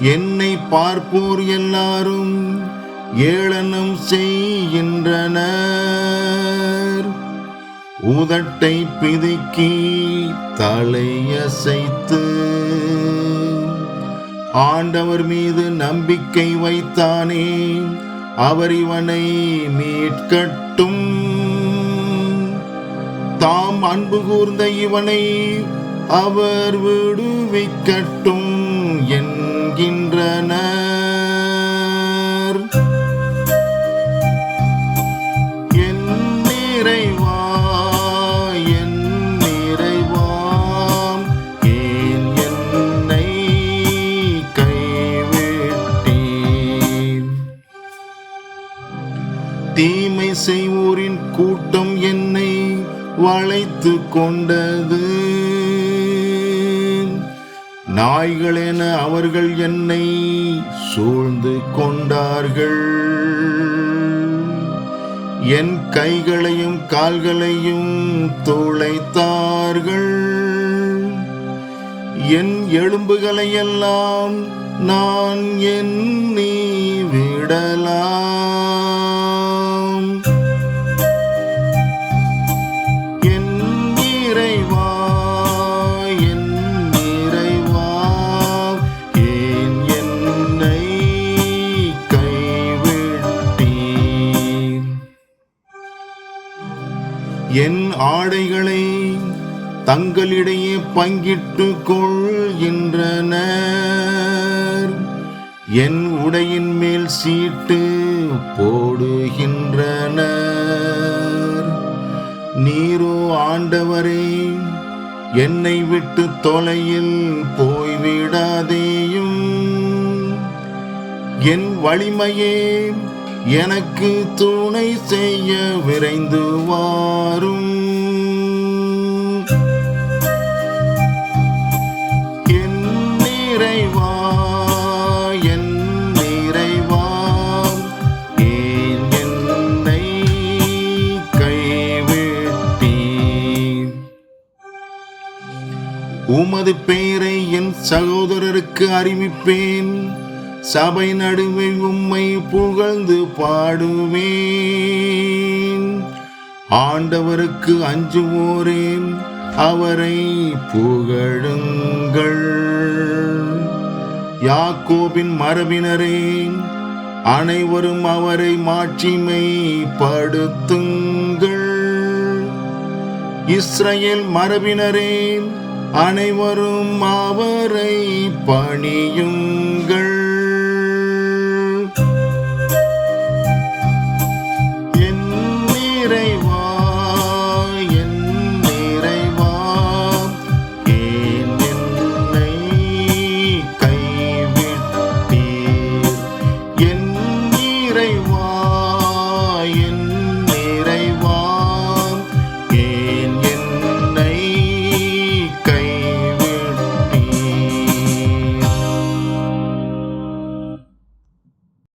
என்னை பார்ப்போர் எல்லாரும் ஏளனம் செய்கின்றனர். உதட்டை பிதுக்கி தலையசைத்து ஆண்டவர் மீது நம்பிக்கை வைத்தானே, அவர் இவனை மீட்கட்டும். தாம் அன்பு கூர்ந்த இவனை அவர் விடுவிக்கட்டும் என்கின்றனர். என் நிறைவா, என் நிறைவாம், ஏன் என்னை கைவிட்டீர்? தீமை செய்வோரின் கூட்டம் என்னை வளைத்து கொண்டது. நாய்களென அவர்கள் என்னை சூழ்ந்து கொண்டார்கள். என் கைகளையும் கால்களையும் துளைத்தார்கள். என் எலும்புகளை எல்லாம் நான் எண்ணி விடலாம். என் இறைவா, என் இறைவா, ஏன் என்னை கைவிட்டீர்? என் ஆடைகளை தங்களிடையே பங்கிட்டு கொள்கின்றனர். என் உடையின் மேல் சீட்டு போடுகின்றனர். நீரோ ஆண்டவரே, என்னை விட்டு தொலையில் போய்விடாதேயும். என் வலிமையே, எனக்கு துணை செய்ய விரைந்து வாரும். என் நிறைவா, என் நிறைவா, ஏன் என்னை கைவிட்டீர்? உமது பெயரை என் சகோதரருக்கு அறிவிப்பேன். சபை நடுவே உம்மை புகழ்ந்து பாடுவேன். ஆண்டவருக்கு அஞ்சுவோரே, அவரை புகழுங்கள். யாக்கோபின் மரபினரே, அனைவரும் அவரை மாட்சிமைப்படுத்துங்கள். இஸ்ரவேல் மரபினரே, அனைவரும் அவரை பணியுங்கள்.